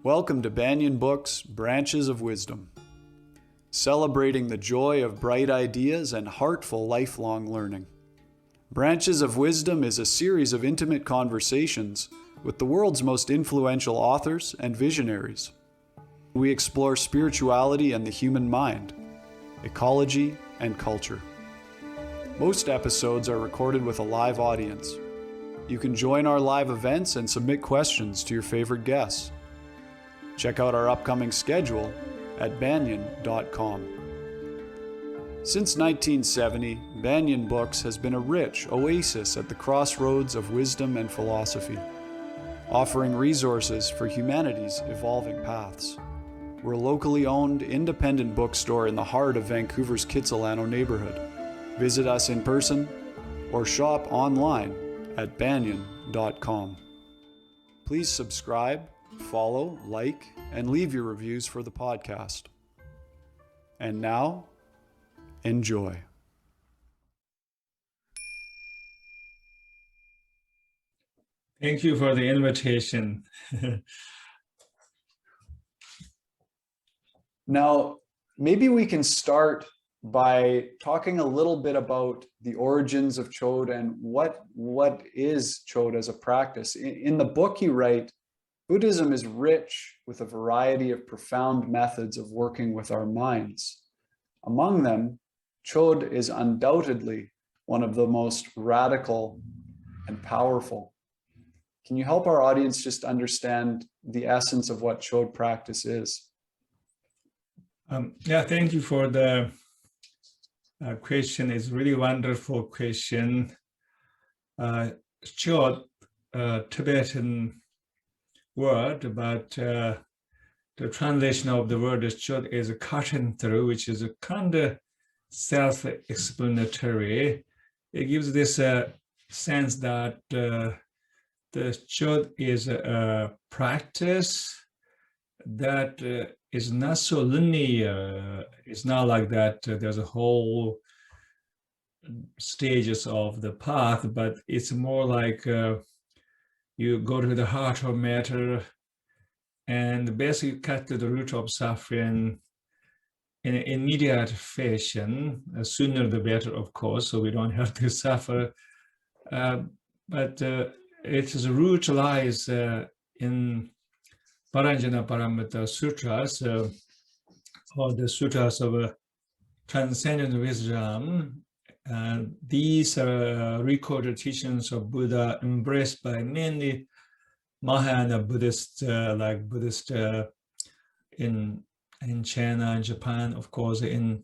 Welcome to Banyen Books, Branches of Wisdom, celebrating the joy of bright ideas and heartful lifelong learning. Branches of Wisdom is a series of intimate conversations with the world's most influential authors and visionaries. We explore spirituality and the human mind, ecology and culture. Most episodes are recorded with a live audience. You can join our live events and submit questions to your favorite guests. Check out our upcoming schedule at banyan.com. Since 1970, Banyen Books has been a rich oasis at the crossroads of wisdom and philosophy, offering resources for humanity's evolving paths. We're a locally owned, independent bookstore in the heart of Vancouver's Kitsilano neighborhood. Visit us in person or shop online at banyan.com. Please subscribe, follow, like, and leave your reviews for the podcast. And now, enjoy. Thank you for the invitation. Now, maybe we can start by talking a little bit about the origins of Chöd and what is Chöd as a practice. In the book you write, Buddhism is rich with a variety of profound methods of working with our minds. Among them, Chöd is undoubtedly one of the most radical and powerful. Can you help our audience just understand the essence of what Chöd practice is? Thank you for the question. It's a really wonderful question. Chöd, Tibetan word, but the translation of the word is Chöd is a cutting through, which is a kind of self-explanatory. It gives this sense that the Chöd is a practice that is not so linear. It's not like that there's a whole stages of the path, but it's more like you go to the heart of matter and basically cut to the root of suffering in an immediate fashion. Sooner the better, of course, so we don't have to suffer. But its root lies in Paranjana Paramita Sutras, or the Sutras of Transcendent Wisdom. These are recorded teachings of Buddha embraced by many Mahayana Buddhists, like Buddhists in China and Japan, of course, in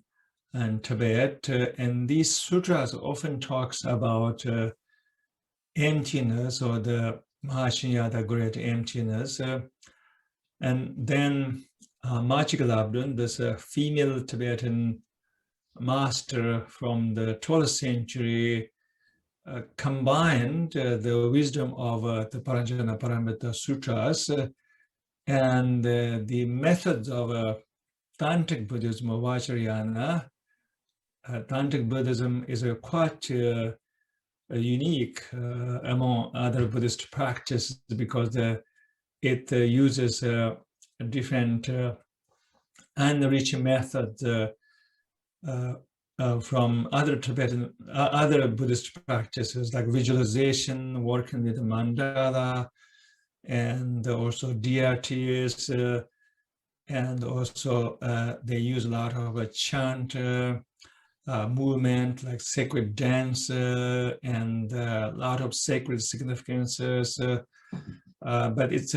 Tibet. And these sutras often talks about emptiness, or the Mahashinya, great emptiness. And then Machi Labdun, this female Tibetan master from the 12th century, combined the wisdom of the Paranjana Paramita Sutras and the methods of Tantric Buddhism of Vajrayana. Tantric Buddhism is quite unique among other Buddhist practices because it uses different unrich methods from other other Buddhist practices, like visualization, working with mandala, and also deities, and also they use a lot of chant, movement, like sacred dance, and a lot of sacred significances. But it's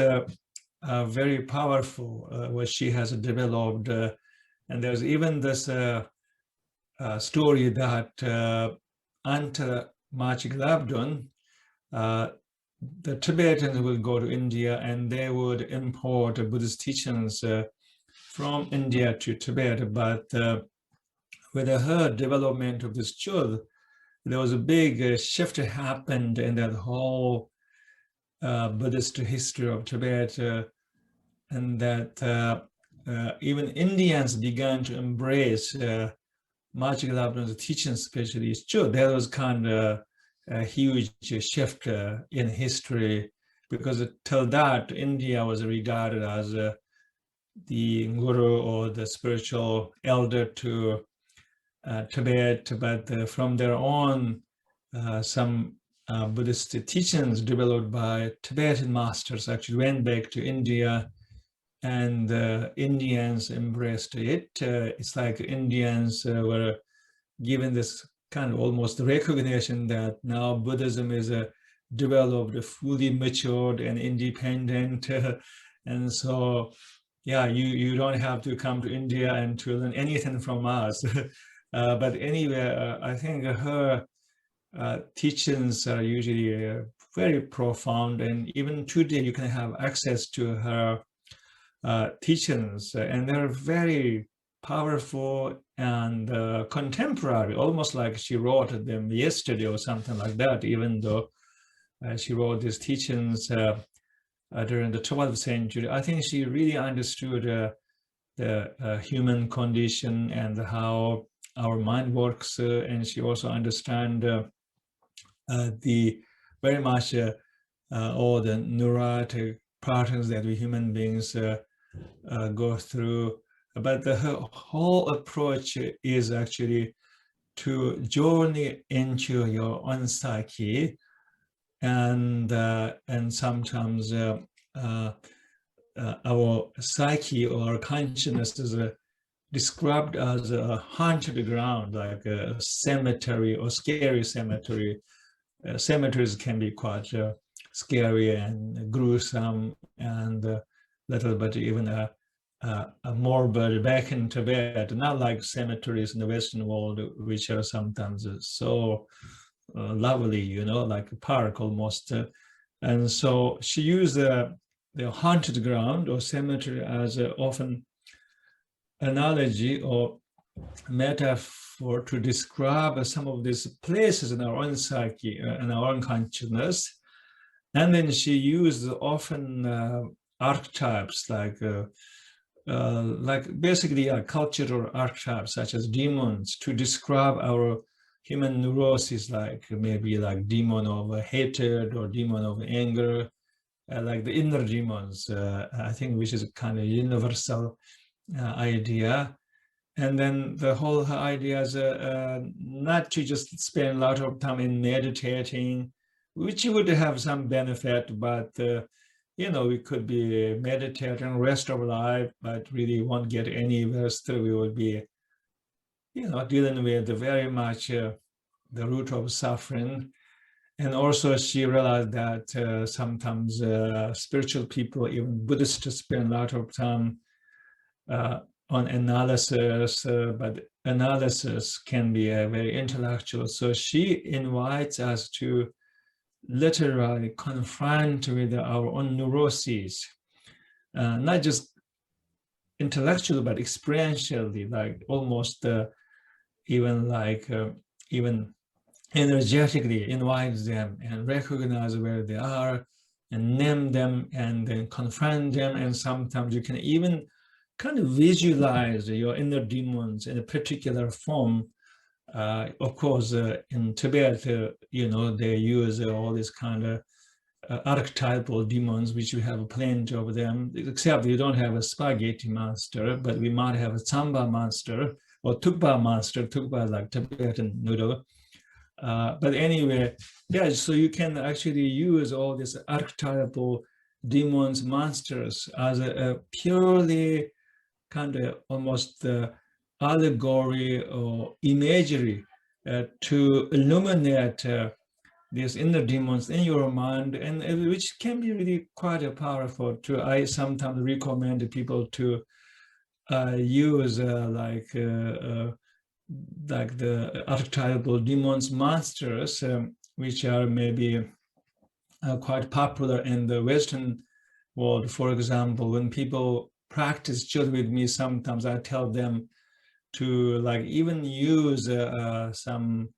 very powerful what she has developed. And there's even this story that after Machi Labdun, the Tibetans will go to India and they would import Buddhist teachings from India to Tibet. But with her development of this Chöd, there was a big shift happened in that whole Buddhist history of Tibet, and that even Indians began to embrace Machi Labdun's teaching, especially Chöd. There was kind of a huge shift in history because till that, India was regarded as the guru or the spiritual elder to Tibet, but from their own some Buddhist teachings developed by Tibetan masters actually went back to India, and Indians embraced it. It's like Indians were given this kind of almost recognition that now Buddhism is developed, fully matured and independent. And so, yeah, you don't have to come to India and to learn anything from us. But anyway, I think her teachings are usually very profound, and even today you can have access to her teachings, and they're very powerful and contemporary, almost like she wrote them yesterday or something like that, even though she wrote these teachings during the 12th century. I think she really understood the human condition and how our mind works, and she also understands the very much all the neurotic patterns that we human beings go through. But the whole approach is actually to journey into your own psyche, and sometimes our psyche or our consciousness is described as a haunted ground, like a cemetery or scary cemetery. Cemeteries can be quite scary and gruesome and a little bit even a morbid back in Tibet, not like cemeteries in the Western world, which are sometimes so lovely, you know, like a park almost. And so she used the haunted ground or cemetery as often analogy or metaphor to describe some of these places in our own psyche and our own consciousness. And then she used often archetypes like basically cultural archetypes such as demons to describe our human neuroses, like maybe like demon of hatred or demon of anger, like the inner demons, I think, which is a kind of universal idea. And then the whole idea is not to just spend a lot of time in meditating, which would have some benefit, but you know, we could be meditating rest of life, but really won't get anywhere. Still, we would be, you know, dealing with very much the root of suffering. And also, she realized that sometimes spiritual people, even Buddhists, spend a lot of time on analysis, but analysis can be very intellectual. So she invites us to literally confront with our own neuroses, not just intellectually, but experientially, like almost even energetically invite them and recognize where they are and name them and then confront them. And sometimes you can even kind of visualize your inner demons in a particular form. Of course, in Tibet, you know, they use all these kind of archetypal demons, which we have plenty of them, except we don't have a spaghetti monster, but we might have a samba monster or tukpa monster, tukpa like Tibetan noodle. But anyway, yeah, so you can actually use all these archetypal demons, monsters as a purely kind of almost allegory or imagery to illuminate these inner demons in your mind, and which can be really quite powerful. I sometimes recommend people to use like the archetypal demons, monsters, which are maybe quite popular in the Western world. For example, when people practice Chöd with me, sometimes I tell them to like even use some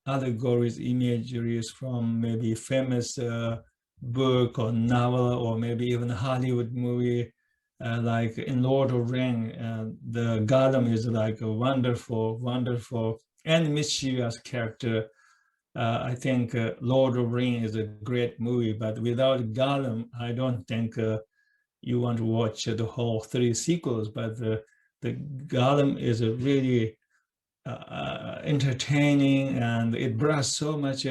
allegories, imageries from maybe famous book or novel, or maybe even a Hollywood movie, like in Lord of the Rings, the Gollum is like a wonderful and mischievous character I think Lord of the Rings is a great movie, but without Gollum, I don't think you want to watch the whole 3 sequels. But the Gollum is a really entertaining, and it brought so much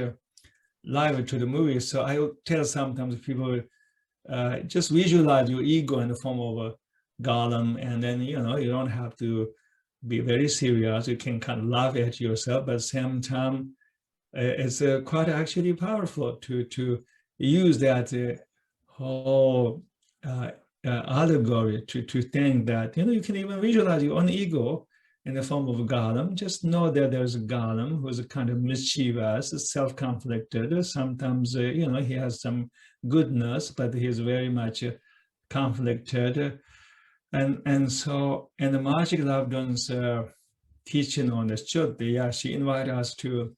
life to the movie. So I tell sometimes people, just visualize your ego in the form of a Gollum, and then you don't have to be very serious. You can kind of laugh at yourself, but at the same time, it's quite actually powerful to use that whole allegory to think that you can even visualize your own ego in the form of a Gollum. Just know that there's a Gollum who's a kind of mischievous, self-conflicted. Sometimes he has some goodness, but he's very much conflicted. And so in the Magic Labdon's teaching on the Chod, she invited us to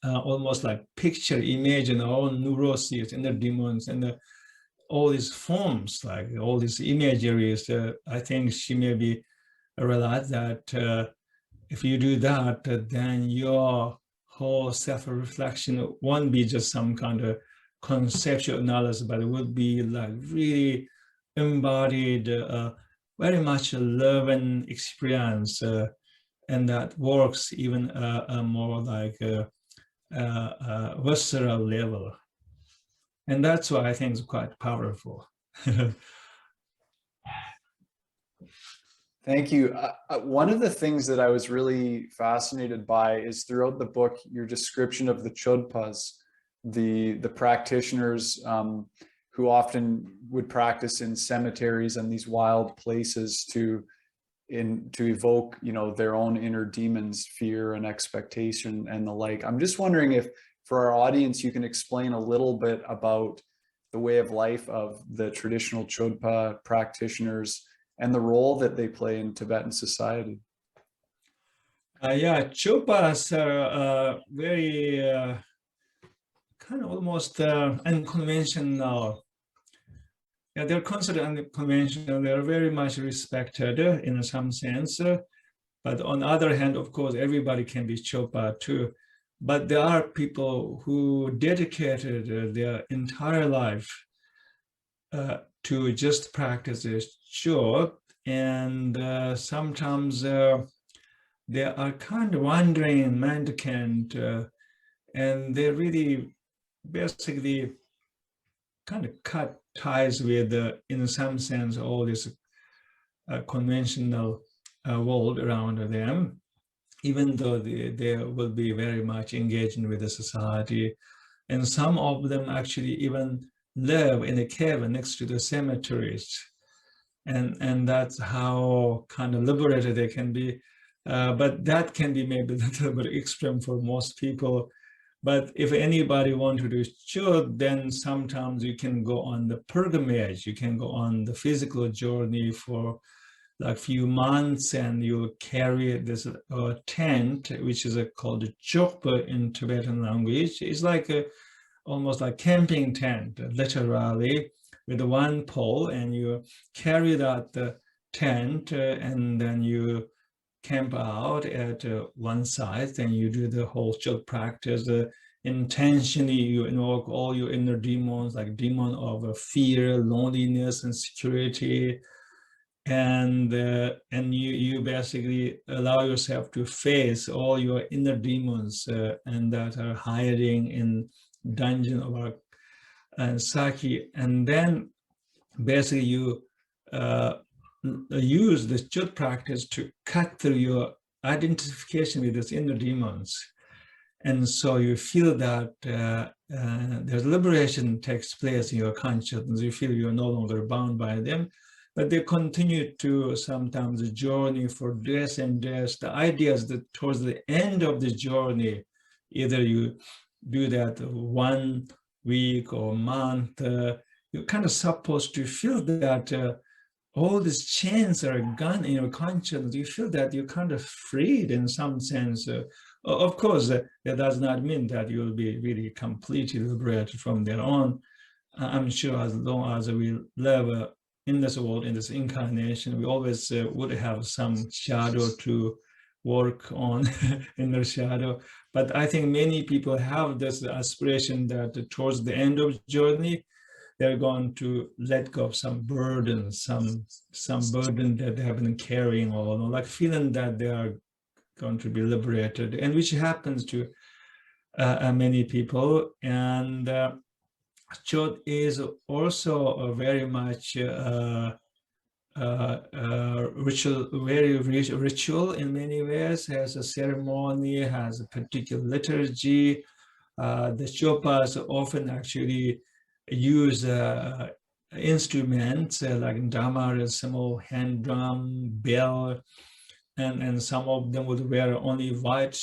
almost like picture, imagine our own neuroses, inner demons, and all these forms, like all these imageries. I think she maybe realized that if you do that, then your whole self-reflection won't be just some kind of conceptual analysis, but it would be like really embodied, very much a loving experience, and that works even more like visceral level. And that's why I think it's quite powerful. Thank you. One of the things that I was really fascinated by is throughout the book, your description of the chodpas, the practitioners who often would practice in cemeteries and these wild places to evoke, their own inner demons, fear and expectation and the like. I'm just wondering if, for our audience, you can explain a little bit about the way of life of the traditional chodpa practitioners and the role that they play in Tibetan society. Chodpas are very kind of almost unconventional. They're considered unconventional. They're very much respected in some sense. But on the other hand, of course, everybody can be chodpa too. But there are people who dedicated their entire life to just practice Chod, and sometimes they are kind of wandering mendicant, and they really basically kind of cut ties with, in some sense, all this conventional world around them, even though they will be very much engaged with the society. And some of them actually even live in a cave next to the cemeteries. And that's how kind of liberated they can be. But that can be maybe a little bit extreme for most people. But if anybody want to do Chöd, then sometimes you can go on the pilgrimage. You can go on the physical journey for like few months, and you carry this tent, which is called chodpa in Tibetan language. It's like almost like camping tent, literally, with one pole, and you carry that tent, and then you camp out at one side, and you do the whole Chod practice. Intentionally, you invoke all your inner demons, like demon of fear, loneliness, and security, and you basically allow yourself to face all your inner demons and that are hiding in dungeon of our psyche, and then basically you use this Chod practice to cut through your identification with these inner demons. And so you feel that there's liberation takes place in your consciousness. You feel you're no longer bound by them, but they continue to sometimes journey for days and days. The idea is that towards the end of the journey, either you do that 1 week or month, you're kind of supposed to feel that all these chains are gone in your consciousness. You feel that you're kind of freed in some sense. Of course, that does not mean that you'll be really completely liberated from there on. I'm sure as long as we live in this world, in this incarnation, we always would have some shadow to work on inner shadow. But I think many people have this aspiration that towards the end of journey, they're going to let go of some burden, some burden that they have been carrying all along, like feeling that they are going to be liberated, and which happens to many people. And Chod is also a very much ritual, very ritual in many ways, has a ceremony, has a particular liturgy. The chodpas often actually use instruments like dhamma, small hand drum, bell, and some of them would wear only white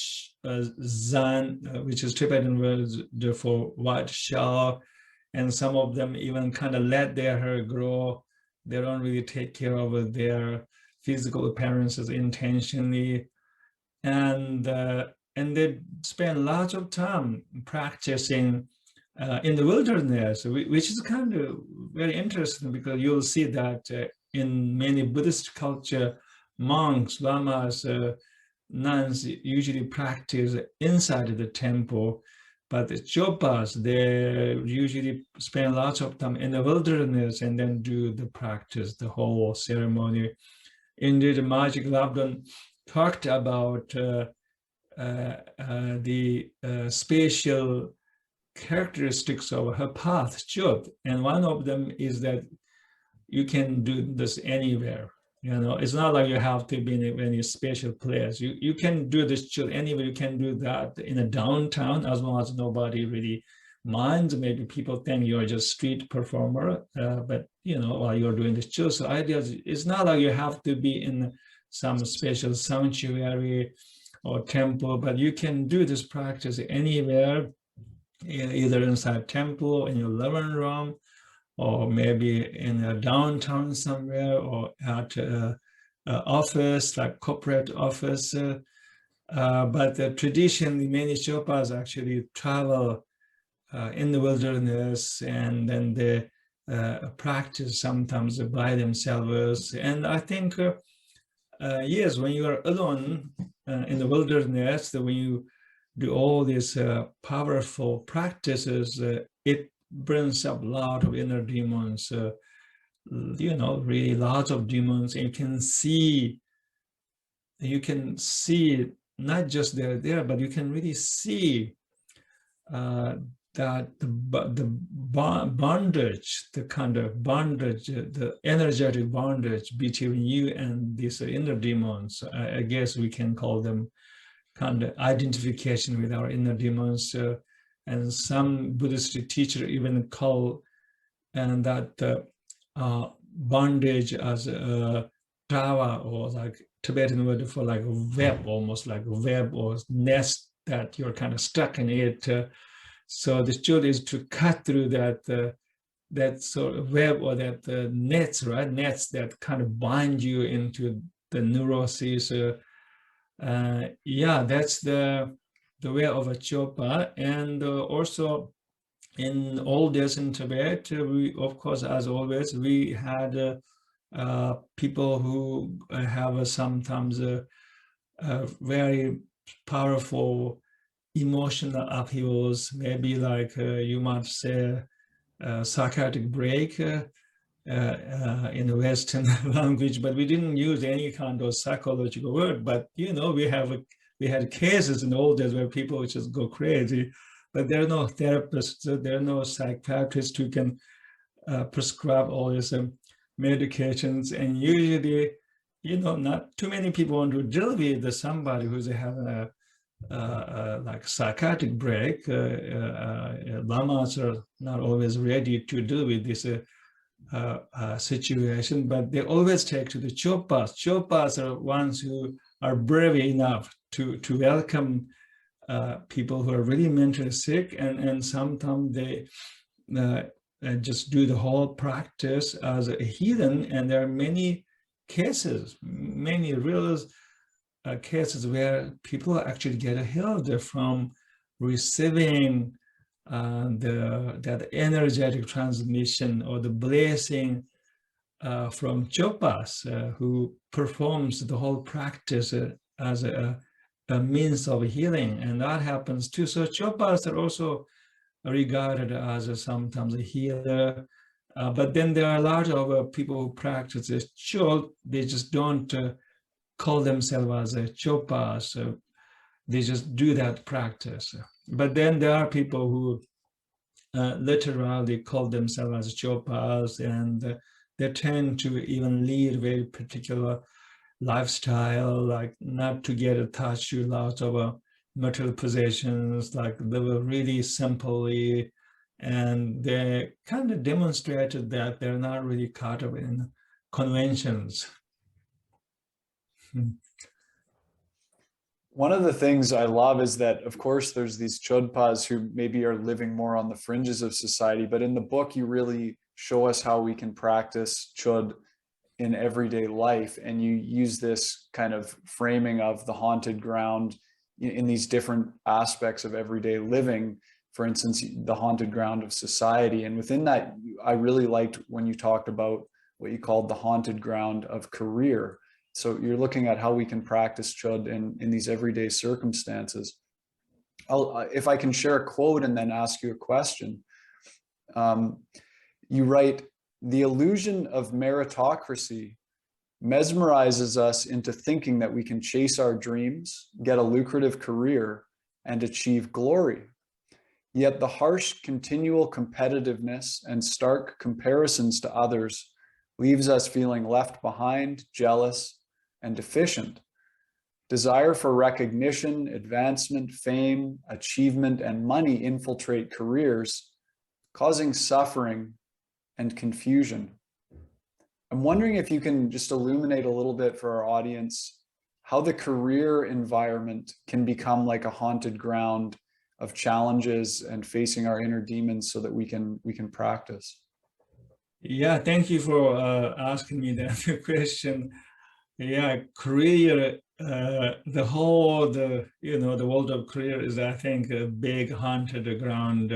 zan, which is Tibetan word for white shell, and some of them even kind of let their hair grow. They don't really take care of their physical appearances intentionally, and they spend lots of time practicing in the wilderness, which is kind of very interesting, because you'll see that in many Buddhist culture, monks, lamas, nuns usually practice inside the temple, but the chodpas, they usually spend lots of time in the wilderness and then do the practice, the whole ceremony. Indeed, Magic Labdon talked about the spatial characteristics of her path, Chöd, and one of them is that you can do this anywhere. You know, it's not like you have to be in any special place. You can do this Chöd anywhere. You can do that in a downtown, as long as nobody really minds. Maybe people think you're just street performer, but you know, while you're doing this Chöd, so idea is, it's not like you have to be in some special sanctuary or temple, but you can do this practice anywhere, either inside temple, in your living room, or maybe in a downtown somewhere, or at an office, like corporate office. But traditionally, many Sherpas actually travel in the wilderness, and then they practice sometimes by themselves. And I think, yes, when you are alone in the wilderness, when you do all these powerful practices, it brings up a lot of inner demons, you know, really lots of demons. And you can see not just they're there, but you can really see that the bondage, the kind of bondage, the energetic bondage between you and these inner demons, I guess we can call them kind of identification with our inner demons. And some Buddhist teacher even call and that bondage as a trawa, or like Tibetan word for like a web, almost like a web or nest that you're kind of stuck in it. So the Chöd is to cut through that sort of web, or that nets, right? Nets that kind of bind you into the neuroses. Yeah, that's the way of a chodpa. And also in old days in Tibet, we, of course, as always, we had people who have sometimes very powerful emotional upheavals, maybe like you might say psychiatric break in the Western language, but we didn't use any kind of psychological word. But you know, we had cases in the old days where people just go crazy, but there are no therapists, there are no psychiatrists who can prescribe all these medications. And usually, you know, not too many people want to deal with somebody who's having a like psychiatric break. Lamas are not always ready to deal with this situation, but they always take to the chodpas. Chodpas are ones who are brave enough to welcome people who are really mentally sick, and sometimes they just do the whole practice as a heathen. And there are many cases, many real cases where people actually get healed from receiving that energetic transmission or the blessing from chodpas, who performs the whole practice as a means of healing, and that happens too. So chodpas are also regarded as sometimes a healer, but then there are a lot of people who practice this chod. They just don't call themselves as a chodpas. They just do that practice. But then there are people who literally call themselves as chodpas, and they tend to even lead very particular lifestyle, like not to get attached to lots of material possessions, like live really simply, and they kind of demonstrated that they're not really caught up in conventions. One of the things I love is that, of course, there's these chodpas who maybe are living more on the fringes of society, but in the book, you really show us how we can practice chod in everyday life. And you use this kind of framing of the haunted ground in these different aspects of everyday living. For instance, the haunted ground of society. And within that, I really liked when you talked about what you called the haunted ground of career. So you're looking at how we can practice chod in these everyday circumstances. If I can share a quote and then ask you a question. You write, "The illusion of meritocracy mesmerizes us into thinking that we can chase our dreams, get a lucrative career, and achieve glory. Yet the harsh continual competitiveness and stark comparisons to others leaves us feeling left behind, jealous, and deficient. Desire for recognition, advancement, fame, achievement, and money infiltrate careers, causing suffering and confusion." I'm wondering if you can just illuminate a little bit for our audience how the career environment can become like a haunted ground of challenges and facing our inner demons so that we can practice. Yeah, thank you for asking me that question. Yeah, career, the world of career is, I think, a big haunted ground.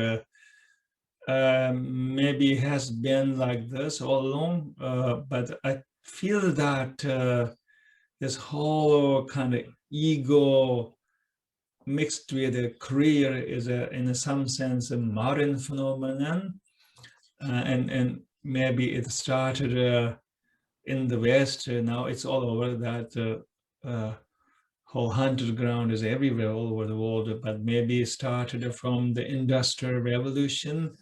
Maybe has been like this all along, but I feel that this whole kind of ego mixed with a career is, in some sense, a modern phenomenon, and maybe it started in the West. Now it's all over. That whole haunted ground is everywhere, all over the world. But maybe it started from the Industrial Revolution.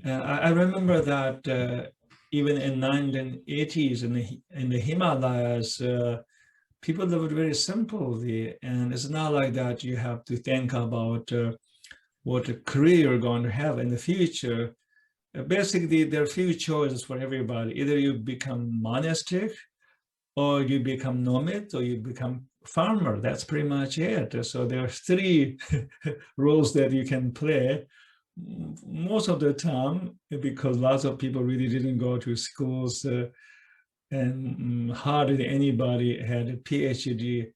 I remember that even in 1980s in the Himalayas, people lived very simply, and it's not like that you have to think about what a career you're going to have in the future. Basically, there are few choices for everybody. Either you become monastic, or you become nomad, or you become farmer. That's pretty much it. So there are three roles that you can play. Most of the time, because lots of people really didn't go to schools, and hardly anybody had a PhD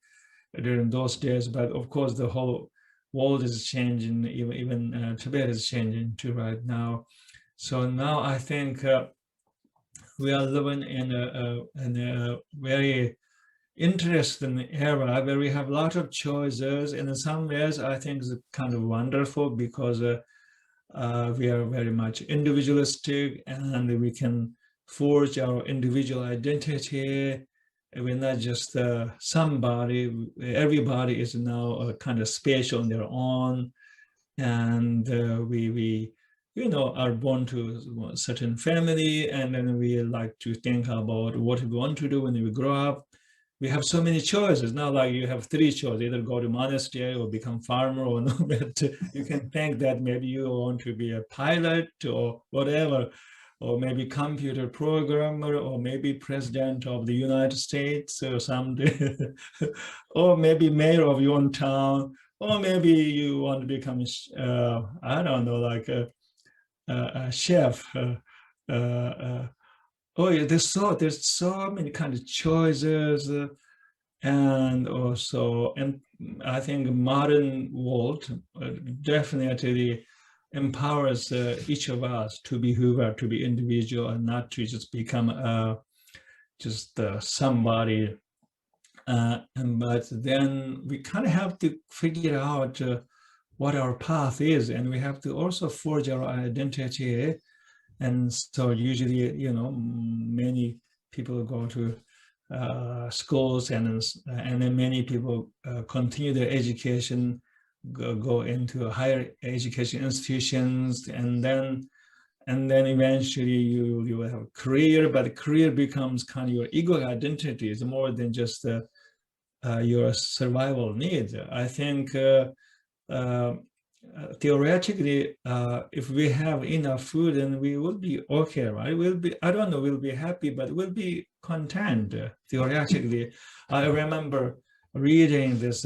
during those days. But of course, the whole world is changing. Even Tibet is changing too right now. So now I think we are living in a very interesting era where we have a lot of choices. And in some ways, I think it's kind of wonderful because we are very much individualistic, and we can forge our individual identity. We're not just somebody. Everybody is now kind of special on their own, and we are born to a certain family, and then we like to think about what we want to do when we grow up. We have so many choices. Not like you have three choices: either go to monastery or become farmer or no. But you can think that maybe you want to be a pilot or whatever, or maybe computer programmer, or maybe president of the United States or someday, or maybe mayor of your own town, or maybe you want to become, I don't know, like a chef. Oh yeah, there's so many kind of choices, and I think modern world definitely empowers each of us to be who we are, to be individual, and not to just become just somebody But then we kind of have to figure out what our path is, and we have to also forge our identity. And so usually, you know, many people go to schools, and then many people continue their education, go into higher education institutions, and then eventually you will have a career, but the career becomes kind of your ego identity. It's more than just your survival needs. I think theoretically, if we have enough food, then we will be okay, right? We'll be, I don't know, we'll be happy, but we'll be content, theoretically. I remember reading this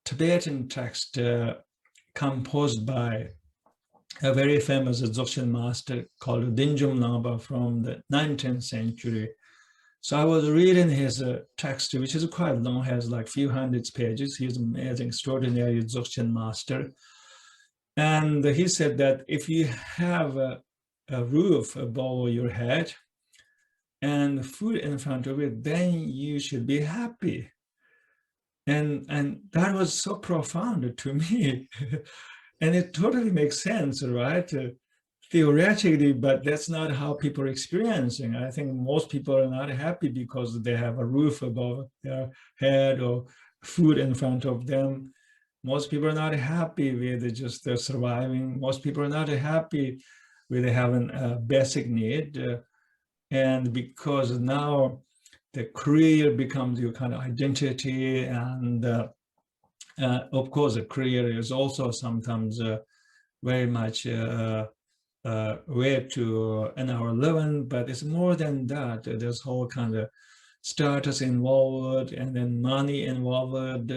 Tibetan text composed by a very famous Dzogchen master called Dinjum Naba from the 19th century. So I was reading his text, which is quite long, has like few hundreds pages. He's an amazing, extraordinary Dzogchen master. And he said that if you have a roof above your head and food in front of it, then you should be happy. And that was so profound to me. And it totally makes sense, right? Theoretically, but that's not how people are experiencing. I think most people are not happy because they have a roof above their head or food in front of them. Most people are not happy with just surviving. Most people are not happy with having a basic need. And because now the career becomes your kind of identity, and of course, the career is also sometimes very much way to earn our living, but it's more than that. There's whole kind of status involved, and then money involved,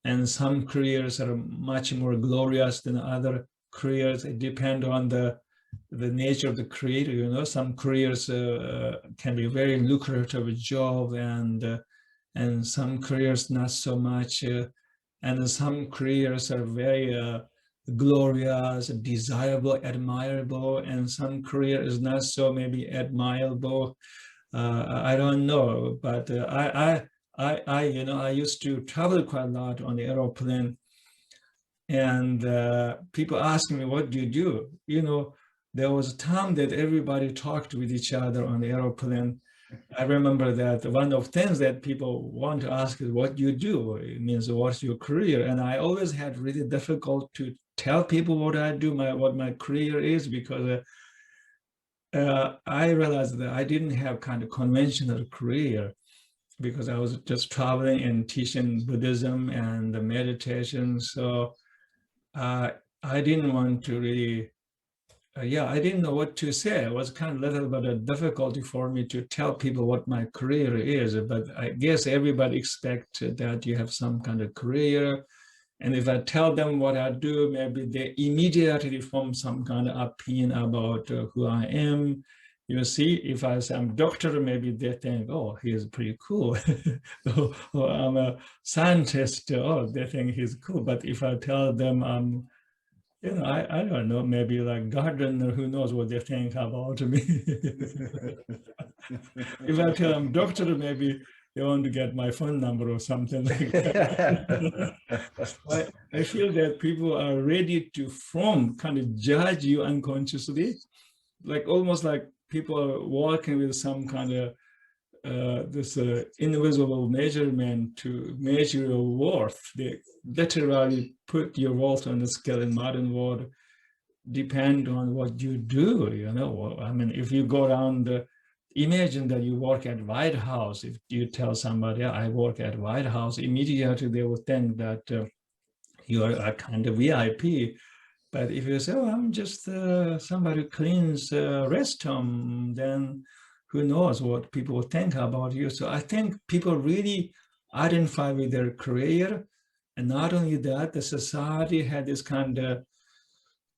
and some careers are much more glorious than other careers. It depends on the nature of the career. You know, some careers can be very lucrative job, and some careers not so much, and some careers are very glorious, desirable, admirable, and some career is not so maybe admirable. I don't know, but you know, I used to travel quite a lot on the airplane, and people ask me, what do you do? You know, there was a time that everybody talked with each other on the airplane. I remember that one of the things that people want to ask is what you do. It means what's your career? And I always had really difficult to tell people what I do, what my career is, because I realized that I didn't have kind of conventional career, because I was just traveling and teaching Buddhism and the meditation. So I didn't want to really I didn't know what to say. It was kind of a little bit of difficulty for me to tell people what my career is, but I guess everybody expects that you have some kind of career. And if I tell them what I do, maybe they immediately form some kind of opinion about who I am. You see, if I say I'm a doctor, maybe they think, oh, he's pretty cool. Or I'm a scientist, oh, they think he's cool. But if I tell them I'm you know, I don't know, maybe like gardener, who knows what they think about me. If I tell them doctor, maybe they want to get my phone number or something like that. I feel that people are ready to kind of judge you unconsciously, like almost like people are walking with some kind of this invisible measurement to measure your worth. They literally put your worth on the scale in modern world, depend on what you do, you know. I mean, if you go around, imagine that you work at White House. If you tell somebody, I work at White House, immediately they will think that you are a kind of VIP. But if you say, oh, I'm just somebody who cleans restroom, then who knows what people think about you. So I think people really identify with their career. And not only that, the society had this kind of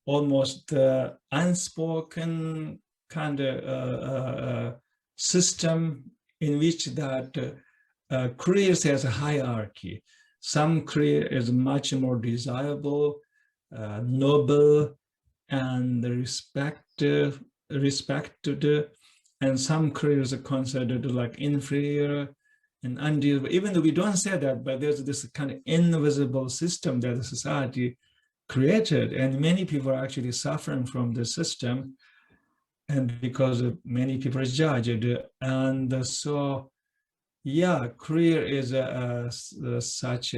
almost unspoken kind of system in which that careers has a hierarchy. Some career is much more desirable, noble, and respected, and some careers are considered like inferior, and undealable, even though we don't say that, but there's this kind of invisible system that the society created, and many people are actually suffering from the system, and because many people are judged. And so, yeah, career is such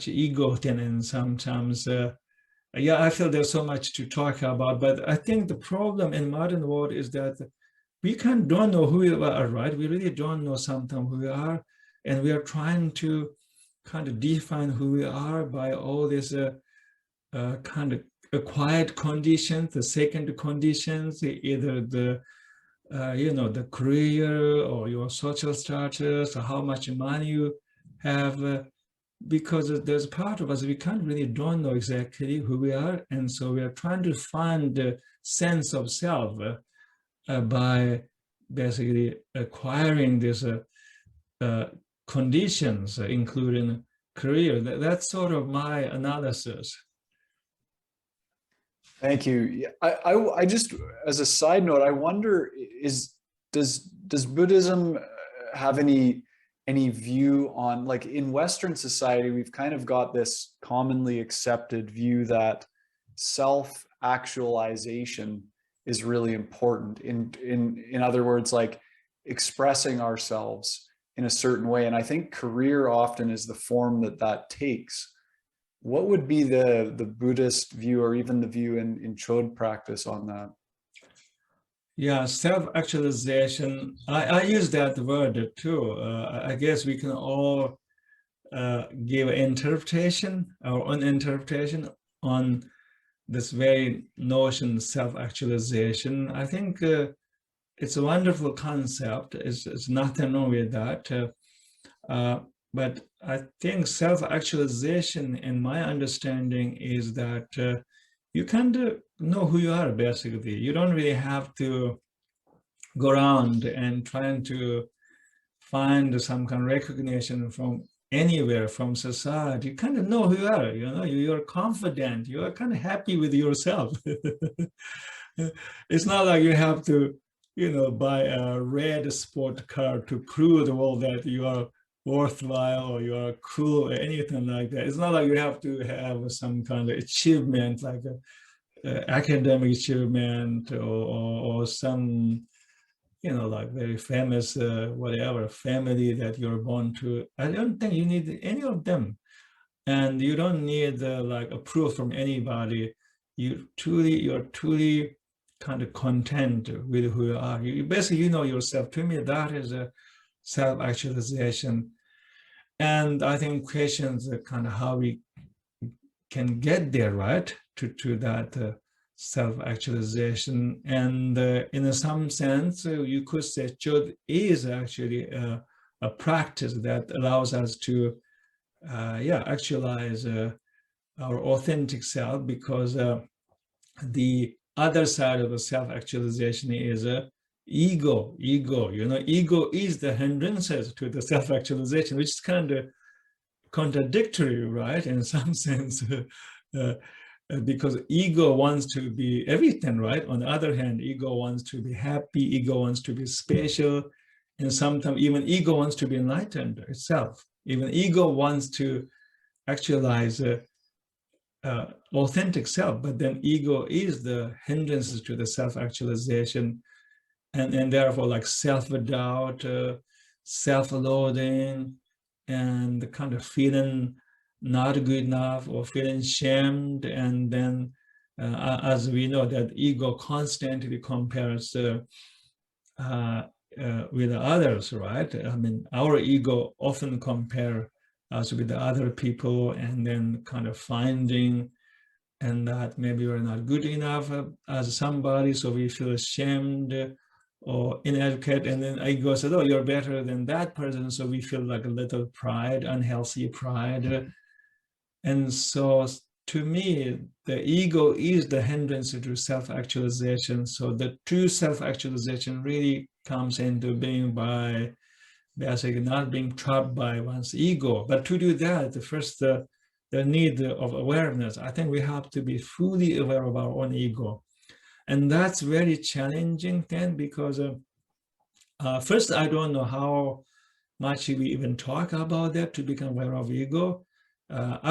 ego thing, and sometimes, yeah, I feel there's so much to talk about, but I think the problem in modern world is that we don't know who we are, right? We really don't know sometimes who we are, and we are trying to kind of define who we are by all these kind of acquired conditions, the second conditions, either the the career or your social status or how much money you have, because there's part of us we don't know exactly who we are, and so we are trying to find the sense of self by basically acquiring these conditions, including career. That's sort of my analysis. Thank you. I just, as a side note, I wonder, does Buddhism have any view on, like, in Western society, we've kind of got this commonly accepted view that self-actualization is really important. In other words, like expressing ourselves in a certain way. And I think career often is the form that takes. What would be the Buddhist view, or even the view in Chod practice on that? Yeah, self-actualization. I use that word too. I guess we can all give interpretation, our own interpretation on this very notion, self-actualization. I think it's a wonderful concept. It's nothing wrong with that. But I think self-actualization, in my understanding, is that you kind of know who you are, basically. You don't really have to go around and trying to find some kind of recognition from anywhere, from society. You kind of know who you are, you're confident, you are kind of happy with yourself. It's not like you have to, buy a red sport car to prove the world that you are worthwhile or you are cool or anything like that. It's not like you have to have some kind of achievement, like academic achievement or some, like very famous, whatever family that you're born to. I don't think you need any of them. And you don't need like approval from anybody. You're truly kind of content with who you are. You basically, yourself. To me, that is a self-actualization. And I think questions kind of how we can get there, right, to that self-actualization. And in some sense, you could say Chöd is actually a practice that allows us to, actualize our authentic self, because the other side of the self-actualization is ego. Ego is the hindrances to the self-actualization, which is kind of contradictory, right, in some sense. Because ego wants to be everything, right? On the other hand, ego wants to be happy, ego wants to be spatial, and sometimes even ego wants to be enlightened itself. Even ego wants to actualize authentic self, but then ego is the hindrances to the self-actualization, and therefore like self-doubt, self-loathing, and the kind of feeling not good enough or feeling shamed. And then as we know, that ego constantly compares with others, right? I mean, our ego often compare us with the other people, and then kind of finding and that maybe we're not good enough as somebody, so we feel ashamed or inadequate, and then ego says, oh, you're better than that person, so we feel like a little pride, unhealthy pride. And so to me, the ego is the hindrance to self-actualization. So the true self-actualization really comes into being by basically not being trapped by one's ego. But to do that, first the need of awareness. I think we have to be fully aware of our own ego. And that's very challenging then, because first, I don't know how much we even talk about that to become aware of ego.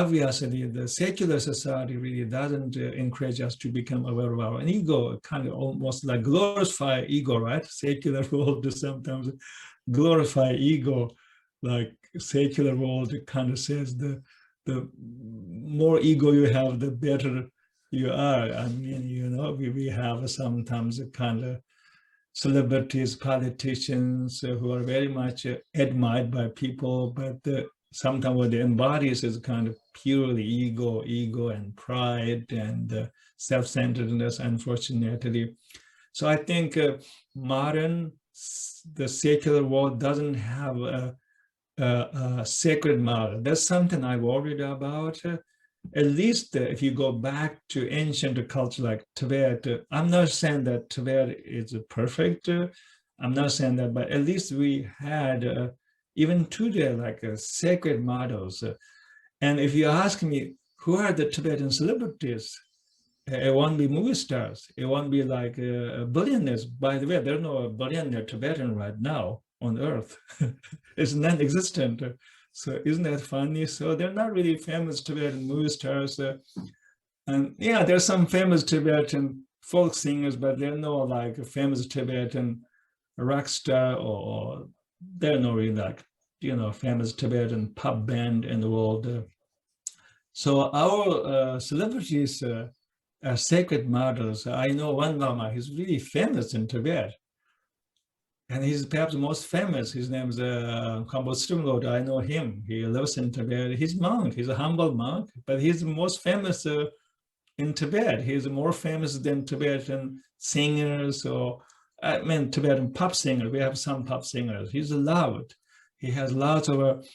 Obviously, the secular society really doesn't encourage us to become aware of our ego, kind of almost like glorify ego, right? Secular world sometimes glorify ego, like secular world kind of says the more ego you have, the better you are. I mean, you know, we have sometimes a kind of celebrities, politicians who are very much admired by people, but sometimes what they embodies is kind of purely ego and pride and self-centeredness, unfortunately. So I think the secular world doesn't have a sacred model. That's something I worried about. At least if you go back to ancient culture like Tibet, I'm not saying that Tibet is perfect. I'm not saying that, but at least we had, even today, like sacred models. And if you ask me, who are the Tibetan celebrities? It won't be movie stars. It won't be like billionaires. By the way, there's no billionaire Tibetan right now on earth. It's non-existent. So isn't that funny? So they're not really famous Tibetan movie stars. And yeah, there's some famous Tibetan folk singers, but they're no like a famous Tibetan rock star, or they're not really like, you know, famous Tibetan pop band in the world. So our celebrities are sacred models. I know one Lama, he's really famous in Tibet. And he's perhaps the most famous. His name is Khampo Strimlod. I know him. He lives in Tibet. He's monk. He's a humble monk, but he's the most famous in Tibet. He's more famous than Tibetan singers, or I mean Tibetan pop singers. We have some pop singers. He's loved. He has lots of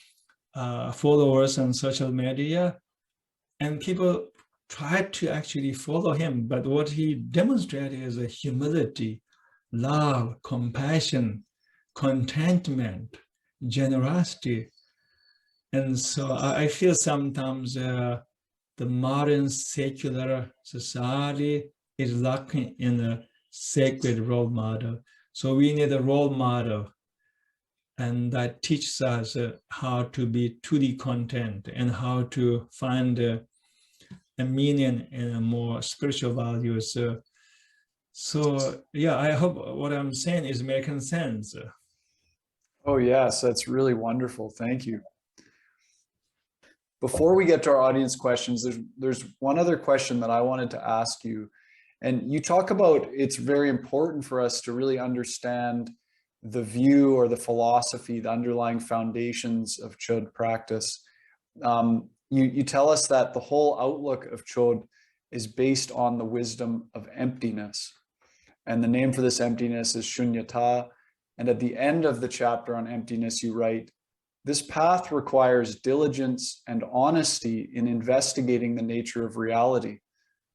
followers on social media, and people try to actually follow him. But what he demonstrated is a humility, love, compassion, contentment, generosity. And so I feel sometimes the modern secular society is lacking in a sacred role model. So we need a role model, and that teaches us how to be truly content and how to find a meaning in a more spiritual values. So yeah, I hope what I'm saying is making sense. Oh, yes, that's really wonderful. Thank you. Before we get to our audience questions, there's one other question that I wanted to ask you. And you talk about it's very important for us to really understand the view or the philosophy, the underlying foundations of Chöd practice. You tell us that the whole outlook of Chöd is based on the wisdom of emptiness. And the name for this emptiness is shunyata. And at the end of the chapter on emptiness, you write, this path requires diligence and honesty in investigating the nature of reality,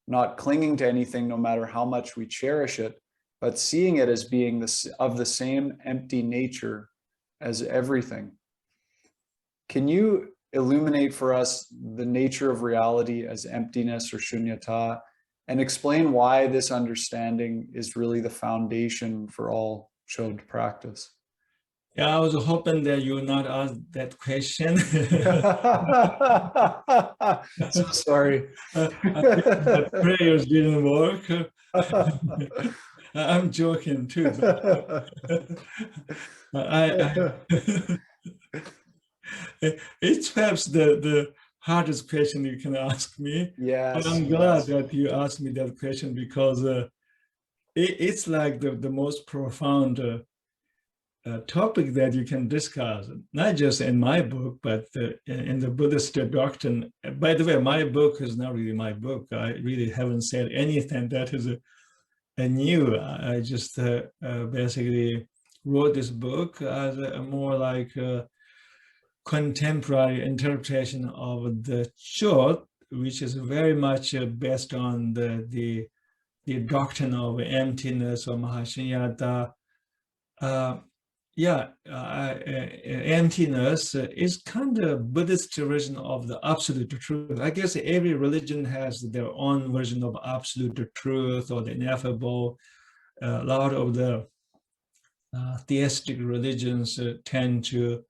not clinging to anything no matter how much we cherish it, but seeing it as being of the same empty nature as everything. Can you illuminate for us the nature of reality as emptiness or shunyata, and explain why this understanding is really the foundation for all Chöd practice? Yeah, I was hoping that you would not ask that question. So sorry. I think the prayers didn't work. I'm joking too. It's perhaps the hardest question you can ask me. Yes, but I'm glad that you asked me that question, because it's like the most profound topic that you can discuss, not just in my book, but in the Buddhist doctrine. By the way, my book is not really my book. I really haven't said anything that is a new. I just basically wrote this book as a more like contemporary interpretation of the Chod, which is very much based on the doctrine of emptiness or Mahashunyata. Emptiness is kind of Buddhist version of the absolute truth. I guess every religion has their own version of absolute truth or the ineffable. A lot of the theistic religions tend to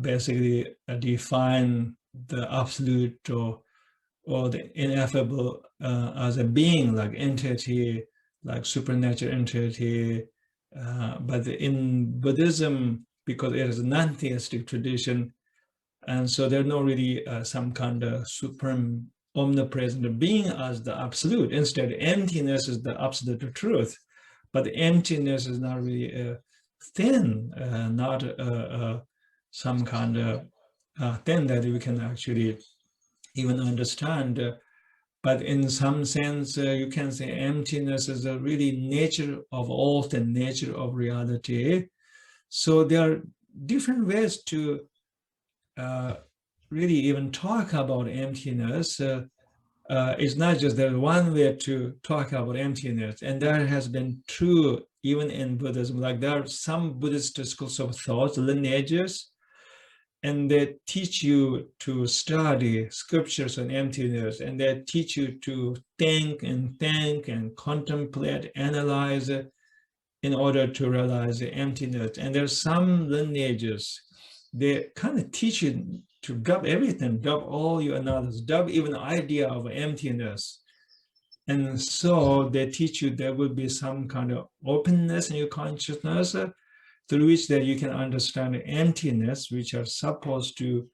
basically define the absolute or the ineffable as a being, like entity, like supernatural entity. But in Buddhism, because it is a non-theistic tradition, and so there's no really some kind of supreme omnipresent being as the absolute. Instead, emptiness is the absolute truth. But the emptiness is not really thin, not some kind of thing that we can actually even understand. But in some sense, you can say emptiness is a really nature of all, the nature of reality. So there are different ways to really even talk about emptiness. It's not just there's one way to talk about emptiness, and that has been true even in Buddhism. Like there are some Buddhist schools of thought, lineages, and they teach you to study scriptures on emptiness, and they teach you to think and contemplate, analyze in order to realize the emptiness. And there's some lineages, they kind of teach you to drop everything, drop all your analysis, drop even the idea of emptiness. And so they teach you there will be some kind of openness in your consciousness through which that you can understand emptiness, which are supposed to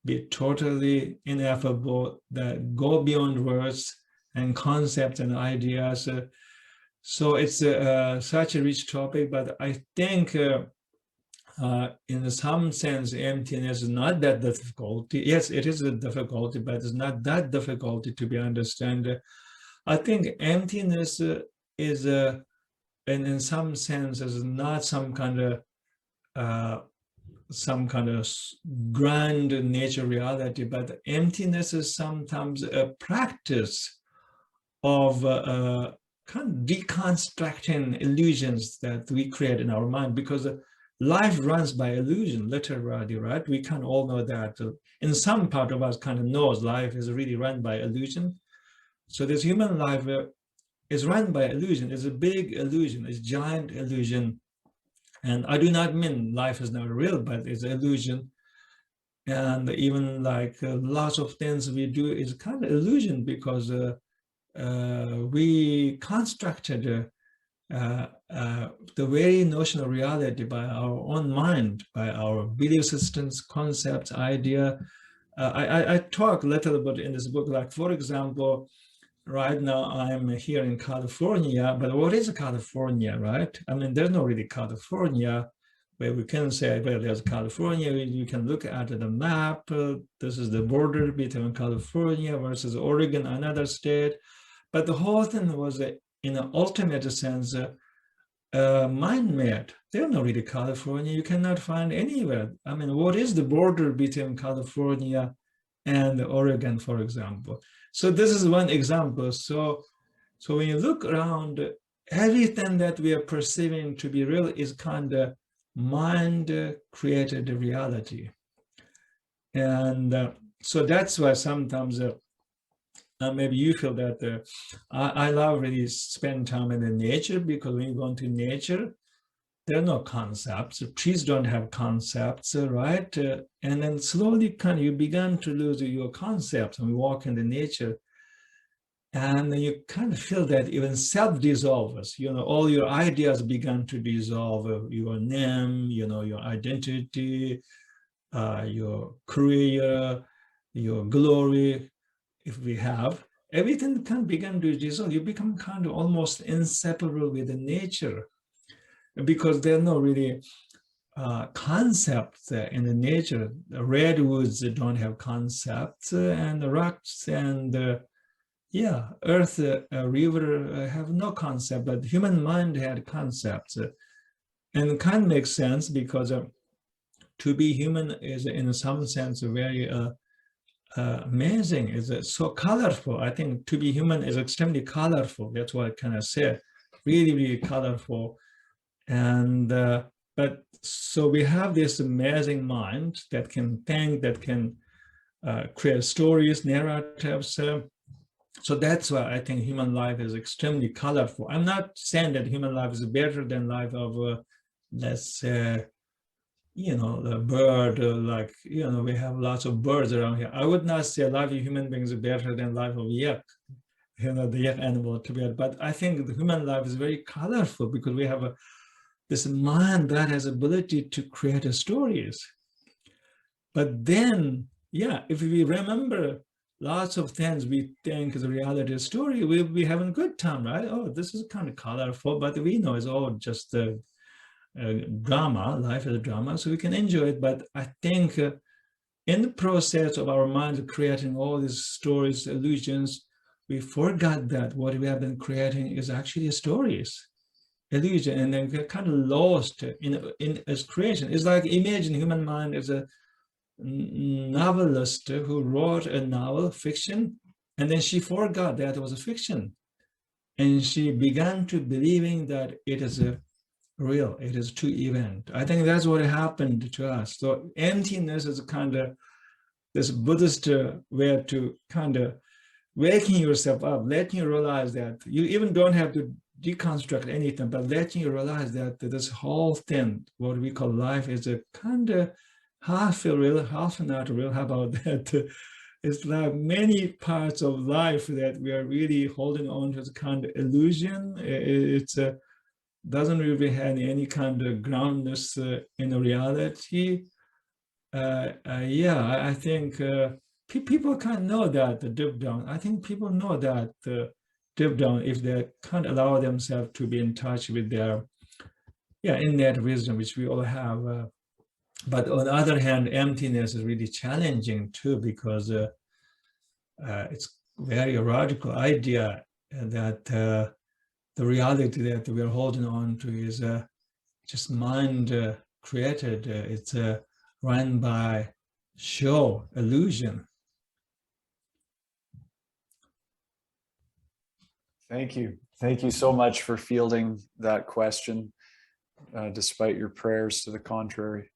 be totally ineffable, that go beyond words and concepts and ideas. So it's such a rich topic, but I think in some sense, emptiness is not that difficulty. Yes, it is a difficulty, but it's not that difficulty to be understood. I think emptiness is, and in some sense, is not some kind of grand nature reality, but emptiness is sometimes a practice of kind of deconstructing illusions that we create in our mind, because life runs by illusion, literally, right? We can all know that. In some part of us kind of knows life is really run by illusion. So this human life is run by illusion. It's a big illusion, it's a giant illusion. And I do not mean life is not real, but it's an illusion. And even like lots of things we do is kind of illusion, because we constructed the very notion of reality by our own mind, by our belief systems, concepts, idea. I talk a little bit in this book, like for example, right now I'm here in California, but what is California, right? I mean, there's no really California where we can say, well, there's California. You can look at the map. This is the border between California versus Oregon, another state. But the whole thing was, in an ultimate sense, mind-made. There's no really California. You cannot find anywhere. I mean, what is the border between California and Oregon, for example? So this is one example. So when you look around, everything that we are perceiving to be real is kind of mind-created reality. And so that's why sometimes maybe you feel that I love really spend time in the nature, because when you go into nature, there are no concepts. Trees don't have concepts, right? And then slowly kind of you begin to lose your concepts when you walk in the nature. And you kind of feel that even self dissolves, all your ideas begin to dissolve, your name, your identity, your career, your glory, if we have, everything can begin to dissolve. You become kind of almost inseparable with the nature, because there are no really concepts in the nature. The redwoods don't have concepts, and the rocks and earth, river have no concept, but human mind had concepts. And it kind of makes sense, because to be human is in some sense very amazing. It's so colorful. I think to be human is extremely colorful. That's what I kind of said. Really, really colorful. And but so we have this amazing mind that can think, that can create stories, narratives. So that's why I think human life is extremely colorful. I'm not saying that human life is better than life of, let's say, the bird, like, we have lots of birds around here. I would not say life of human beings is better than life of yak, the yak animal to be, but I think the human life is very colorful because we have this mind that has ability to create stories. But then, yeah, if we remember lots of things we think is a reality story, we'll be having a good time, right? Oh, this is kind of colorful, but we know it's all just a drama. Life is a drama, so we can enjoy it. But I think in the process of our minds creating all these stories, illusions, we forgot that what we have been creating is actually stories, illusion, and then get kind of lost in its creation. It's like, imagine human mind as a novelist who wrote a novel, fiction, and then she forgot that it was a fiction. And she began to believing that it is a real, it is true event. I think that's what happened to us. So emptiness is kind of this Buddhist way to kind of waking yourself up, letting you realize that you even don't have to deconstruct anything, but letting you realize that this whole thing, what we call life, is a kind of half real, half not real. How about that? It's like many parts of life that we are really holding on to as a kind of illusion. It's doesn't really have any kind of groundness in reality. Yeah, I think people can't know that deep down. I think people know that deep down if they can't allow themselves to be in touch with their innate wisdom, which we all have. But on the other hand, emptiness is really challenging too, because it's a very radical idea that the reality that we are holding on to is just mind created. It's run by show, illusion. Thank you. Thank you so much for fielding that question, despite your prayers to the contrary.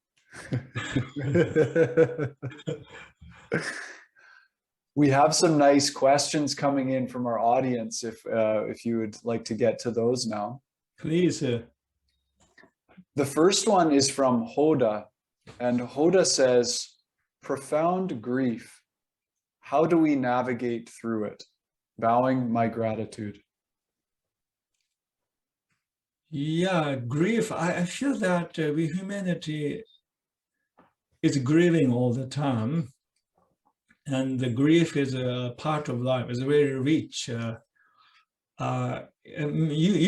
We have some nice questions coming in from our audience. If you would like to get to those now. Please. The first one is from Hoda, and Hoda says, "Profound grief. How do we navigate through it? Bowing my gratitude." Yeah, grief. I feel that we humanity is grieving all the time, and the grief is a part of life. It's very rich. You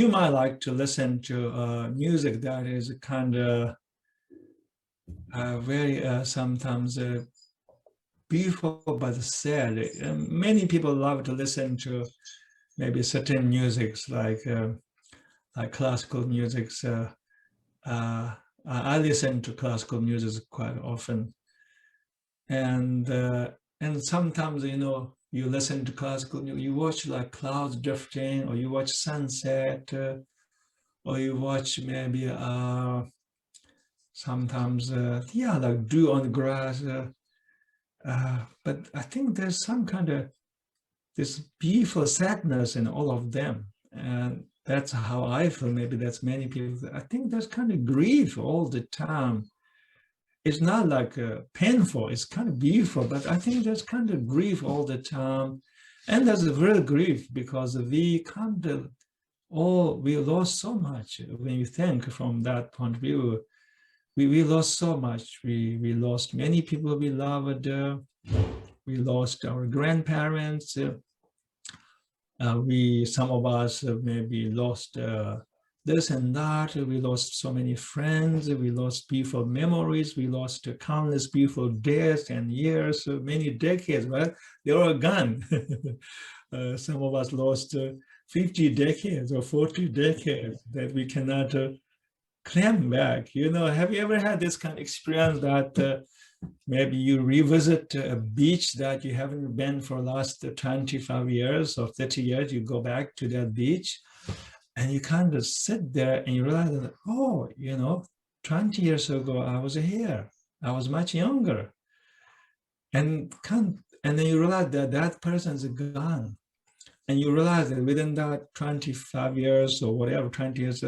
might like to listen to music that is kind of very sometimes beautiful but sad. Many people love to listen to maybe certain musics like classical musics. I listen to classical music quite often, and sometimes you listen to classical music, you watch like clouds drifting, or you watch sunset, or you watch maybe sometimes like dew on the grass. But I think there's some kind of this beautiful sadness in all of them, and that's how I feel. Maybe that's many people. I think there's kind of grief all the time. It's not like painful, it's kind of beautiful, but I think there's kind of grief all the time. And there's a real grief because we kind of we lost so much. When you think from that point of view, we lost so much. We lost many people we loved. We lost our grandparents. Some of us maybe lost this and that. We lost so many friends. We lost beautiful memories. We lost countless beautiful days and years, many decades, right? They were gone. Some of us lost 50 decades or 40 decades that we cannot claim back. Have you ever had this kind of experience that maybe you revisit a beach that you haven't been for the last 25 years or 30 years, you go back to that beach and you kind of sit there and you realize that, 20 years ago, I was here. I was much younger. And then you realize that that person is gone. And you realize that within that 25 years or whatever, 20 years,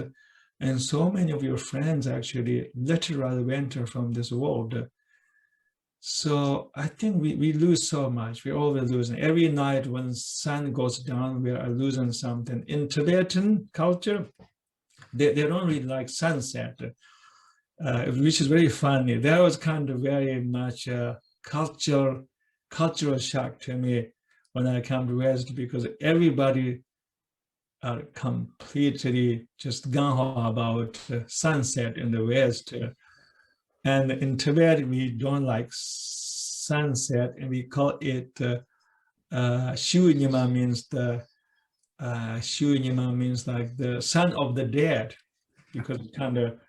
And so many of your friends actually literally went from this world. So I think we lose so much. We're always losing. Every night when sun goes down, we are losing something. In Tibetan culture, they don't really like sunset, which is very funny. That was kind of very much a cultural shock to me when I come to West, because everybody are completely just gung-ho about sunset in the West. And in Tibet, we don't like sunset, and we call it Shunyama means Shunyama means like the sun of the dead, because kind of,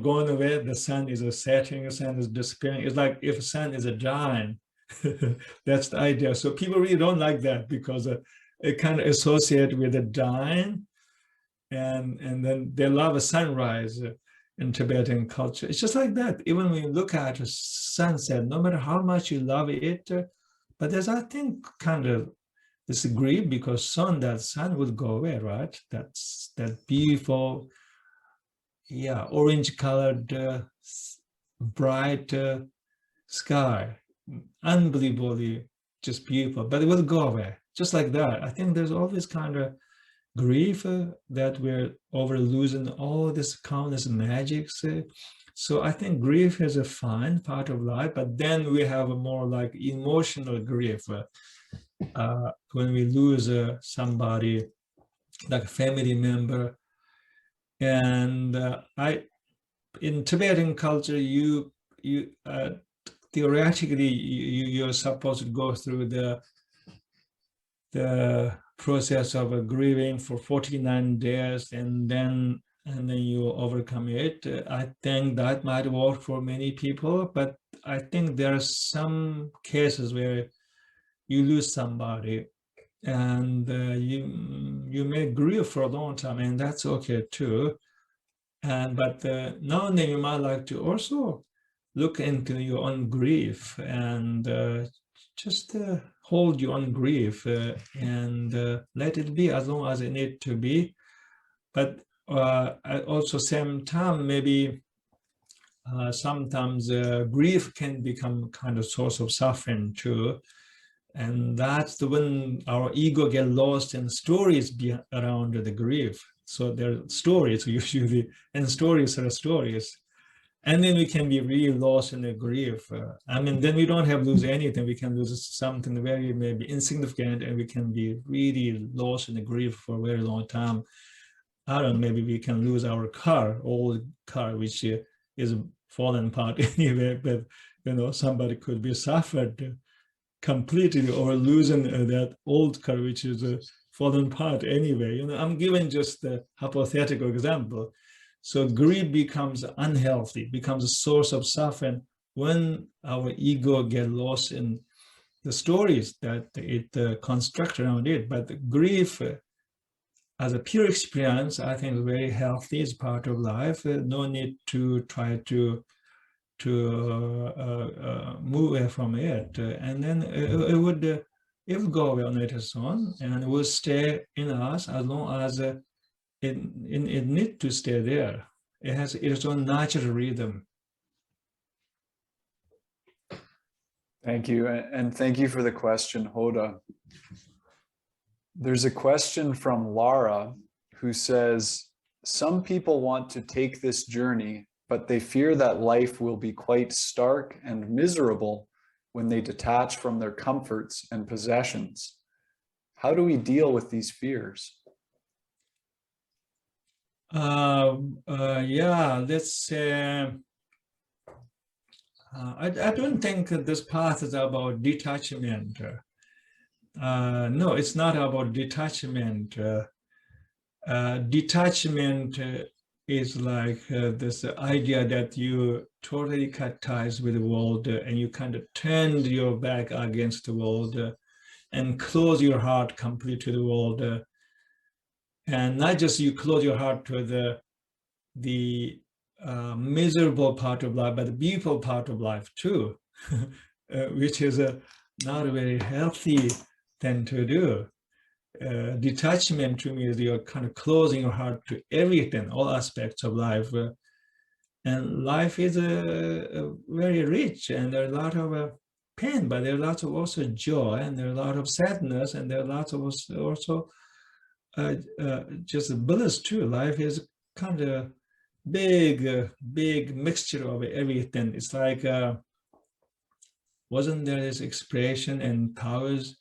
going away, the sun is setting, the sun is disappearing. It's like if the sun is a dying. That's the idea. So people really don't like that, because it kind of associate with the dying, and then they love a sunrise in Tibetan culture. It's just like that. Even when you look at a sunset, no matter how much you love it, but there's, I think, kind of disagree, because that sun will go away, right? That's that beautiful, orange colored, bright sky, unbelievably just beautiful, but it will go away just like that. I think there's always kind of grief that we're over losing all this countless magics. So I think grief is a fine part of life, but then we have a more like emotional grief when we lose somebody, like a family member. And in Tibetan culture, you theoretically you're supposed to go through the process of grieving for 49 days, and then you overcome it. I think that might work for many people, but I think there are some cases where you lose somebody, and you may grieve for a long time, and that's okay too. But now and then you might like to also look into your own grief, and just hold your own grief, and let it be as long as it needs to be. But at also same time, maybe sometimes grief can become kind of source of suffering too. And that's when our ego get lost in stories around the grief. So there are stories usually, and stories are stories. And then we can be really lost in the grief. Then we don't have to lose anything. We can lose something very maybe insignificant, and we can be really lost in the grief for a very long time. I don't know, maybe we can lose our old car, which is falling apart anyway, but somebody could be suffered completely over losing that old car, which is fallen apart anyway. I'm giving just a hypothetical example. So grief becomes unhealthy, becomes a source of suffering when our ego gets lost in the stories that it constructs around it. But the grief, as a pure experience, I think is very healthy. It's part of life. No need to try to move away from it, and then it would go away on its own, and it will stay in us as long as it needs to stay there. It has its own natural rhythm. Thank you. And thank you for the question, Hoda. There's a question from Lara who says, some people want to take this journey, but they fear that life will be quite stark and miserable when they detach from their comforts and possessions. How do we deal with these fears? Let's say, I don't think this path is about detachment. No, it's not about detachment. Detachment is like this idea that you totally cut ties with the world, and you kind of turned your back against the world, and close your heart completely to the world. And not just you close your heart to the miserable part of life, but the beautiful part of life too, which is not a very healthy thing to do. detachment to me is you're kind of closing your heart to everything, all aspects of life. And life is very rich, and there are a lot of pain, but there are lots of also joy, and there are a lot of sadness, and there are lots of also just bliss too. Life is kind of big mixture of everything. It's like, wasn't there this expression in Taoism,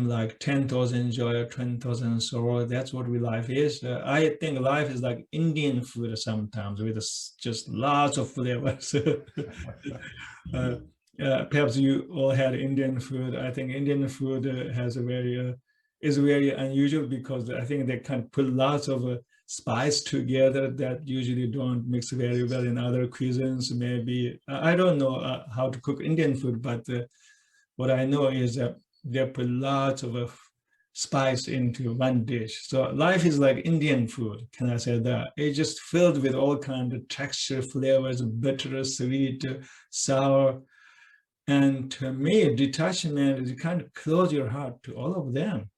like 10,000 joy or 20,000 sorrow? That's what life is. I think life is like Indian food sometimes, with just lots of flavors. Perhaps you all had Indian food. I think Indian food has a is very unusual, because I think they can put lots of spice together that usually don't mix very well in other cuisines. Maybe I don't know how to cook Indian food, but what I know is that they put lots of spice into one dish. So life is like Indian food. Can I say that? It's just filled with all kinds of texture, flavors, bitter, sweet, sour. And to me, detachment is you kind of close your heart to all of them.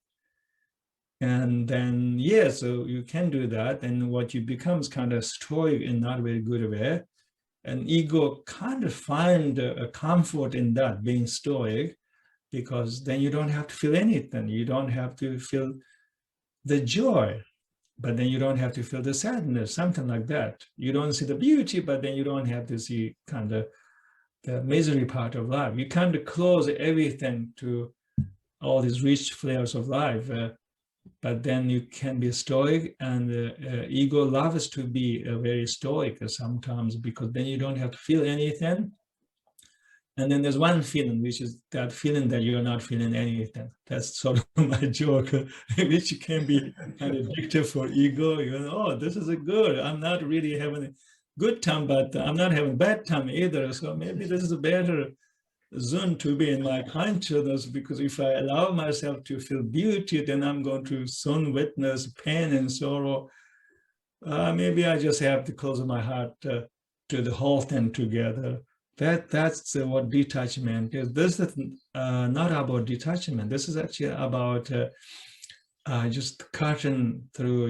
And then, yeah, so you can do that. And what you become is kind of stoic in not very good way. And ego kind of find a comfort in that, being stoic, because then you don't have to feel anything. You don't have to feel the joy, but then you don't have to feel the sadness, something like that. You don't see the beauty, but then you don't have to see kind of the misery part of life. You kind of close everything to all these rich flavors of life. But then you can be stoic, and ego loves to be very stoic sometimes, because then you don't have to feel anything. And then there's one feeling, which is that feeling that you're not feeling anything. That's sort of my joke, which can be kind of addictive for ego. You know, oh, this is a good. I'm not really having a good time, but I'm not having a bad time either. So maybe this is a better zone to be in my consciousness, because if I allow myself to feel beauty, then I'm going to soon witness pain and sorrow. Maybe I just have to close my heart to the whole thing together. That's what detachment is. This is not about detachment. This is actually about just cutting through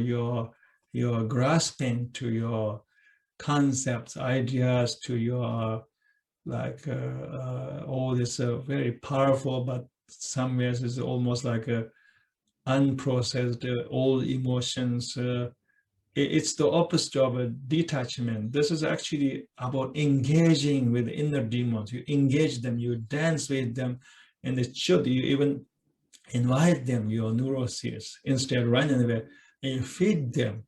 your grasping to your concepts, ideas, to your like all this very powerful, but some ways is almost like a unprocessed old emotions. It's the opposite of a detachment. This is actually about engaging with inner demons. You engage them, you dance with them, and it should. You even invite them, your neuroses, instead of running away, and you feed them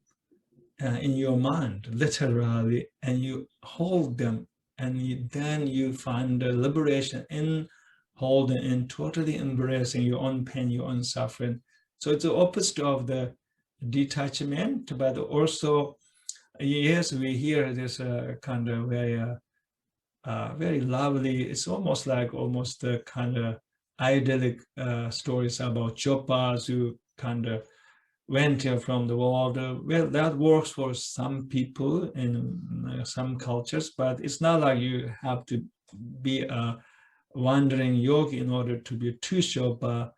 in your mind, literally, and you hold them, and then you find the liberation in holding and totally embracing your own pain, your own suffering. So it's the opposite of the detachment, but also, yes, we hear this kind of very lovely, it's almost like the kind of idyllic stories about chodpas who kind of went here from the world. Well, that works for some people in some cultures, but it's not like you have to be a wandering yogi in order to be a true chodpa.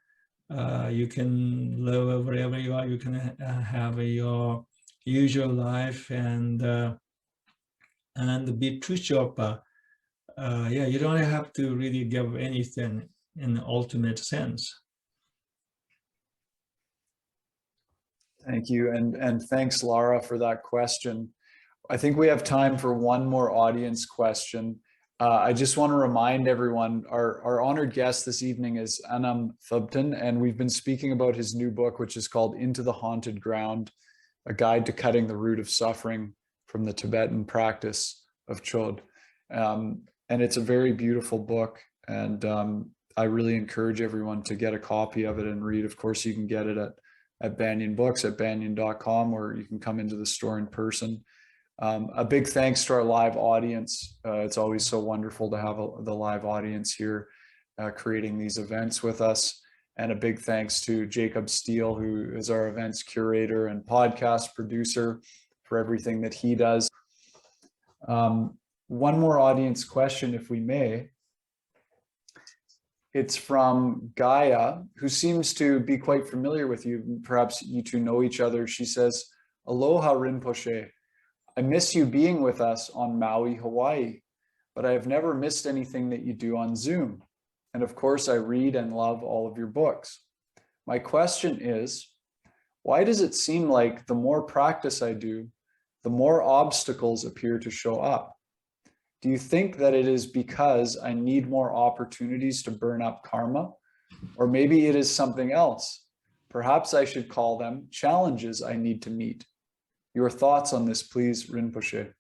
You can live wherever you are. You can have your usual life and be true chodpa. Yeah, you don't have to really give anything in the ultimate sense. Thank you. And thanks, Lara, for that question. I think we have time for one more audience question. I just want to remind everyone, our honored guest this evening is Anam Thubten, and we've been speaking about his new book, which is called Into the Haunted Ground, a guide to cutting the root of suffering from the Tibetan practice of Chod. And it's a very beautiful book, and I really encourage everyone to get a copy of it and read. Of course, you can get it at Banyen Books at banyan.com, or you can come into the store in person. A big thanks to our live audience. It's always so wonderful to have the live audience here creating these events with us. And a big thanks to Jacob Steele, who is our events curator and podcast producer, for everything that he does. One more audience question, if we may. It's from Gaia, who seems to be quite familiar with you. Perhaps you two know each other. She says, "Aloha, Rinpoche. I miss you being with us on Maui, Hawaii, but I have never missed anything that you do on Zoom. And of course, I read and love all of your books. My question is, why does it seem like the more practice I do, the more obstacles appear to show up? Do you think that it is because I need more opportunities to burn up karma? Or maybe it is something else. Perhaps I should call them challenges I need to meet. Your thoughts on this, please, Rinpoche."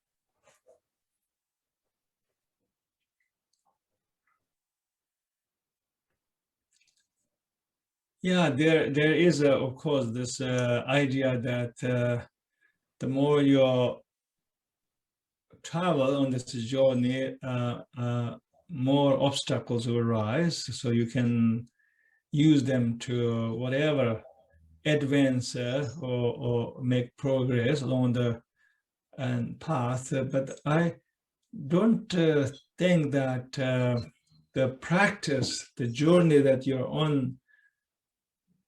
Yeah, there is, of course, this idea that the more you travel on this journey, more obstacles will arise. So you can use them to whatever advance or make progress along the path. But I don't think that the practice, the journey that you're on,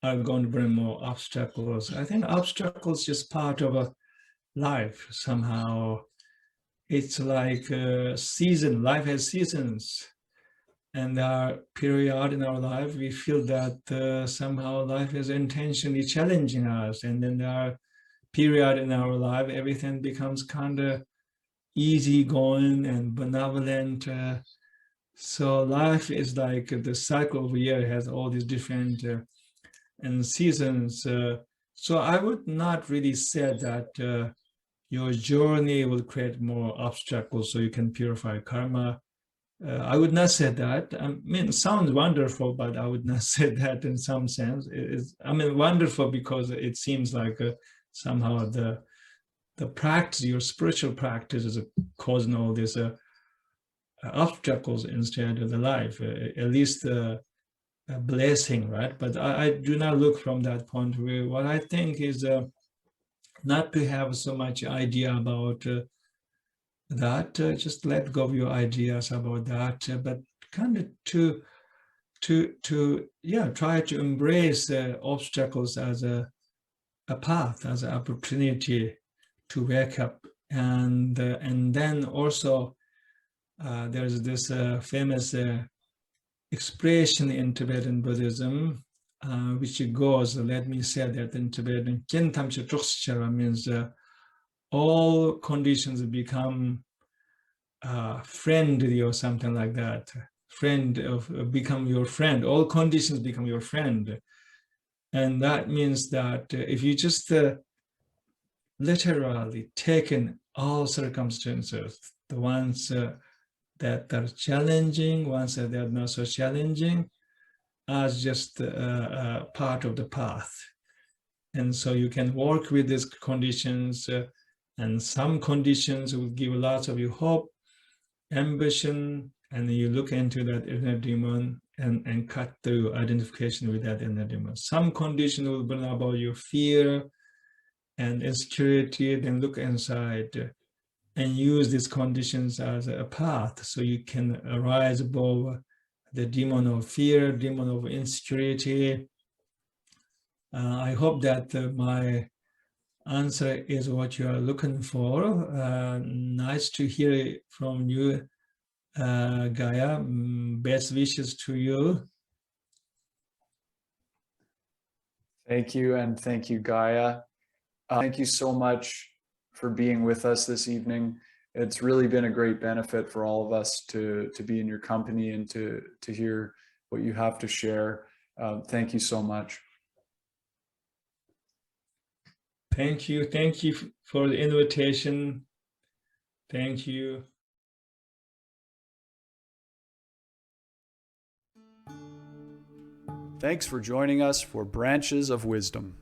are going to bring more obstacles. I think obstacles just part of a life somehow. It's like a season. Life has seasons, and there are periods in our life we feel that somehow life is intentionally challenging us, and then there are periods in our life everything becomes kind of easygoing and benevolent. So life is like the cycle of a year has all these different and seasons. So I would not really say that your journey will create more obstacles so you can purify karma. I would not say that. I mean, it sounds wonderful, but I would not say that in some sense. Wonderful because it seems like somehow the practice, your spiritual practice, is causing all these obstacles instead of the life. At least a blessing, right? But I do not look from that point of view. What I think is not to have so much idea about that. Just let go of your ideas about that, but kind of to try to embrace obstacles as a path, as an opportunity to wake up, and then also there's this famous expression in Tibetan Buddhism, which goes, let me say that in Tibetan, means all conditions become friendly or something like that. Become your friend. All conditions become your friend. And that means that if you just literally take in all circumstances, the ones that are challenging, ones that are not so challenging, as just part of the path. And so you can work with these conditions, and some conditions will give lots of you hope, ambition, and you look into that inner demon and cut through identification with that inner demon. Some condition will bring about your fear and insecurity, then look inside and use these conditions as a path so you can arise above the demon of fear, demon of insecurity. I hope that my answer is what you are looking for. Nice to hear from you, Gaia. Best wishes to you. Thank you, and thank you, Gaia. Thank you so much for being with us this evening. It's really been a great benefit for all of us to be in your company and to hear what you have to share. Thank you so much. Thank you. Thank you for the invitation. Thank you. Thanks for joining us for Branches of Wisdom,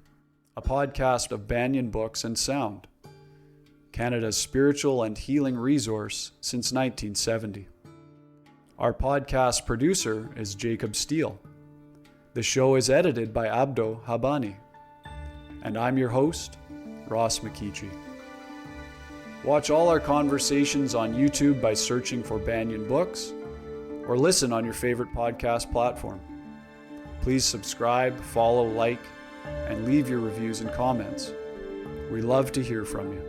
a podcast of Banyan Books and Sound, Canada's spiritual and healing resource since 1970. Our podcast producer is Jacob Steele. The show is edited by Abdo Habani. And I'm your host, Ross McKeechee. Watch all our conversations on YouTube by searching for Banyan Books, or listen on your favorite podcast platform. Please subscribe, follow, like, and leave your reviews and comments. We love to hear from you.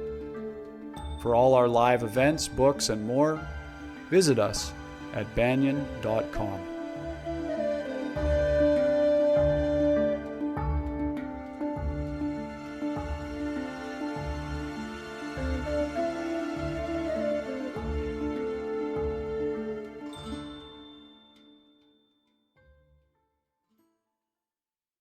For all our live events, books, and more, visit us at banyan.com.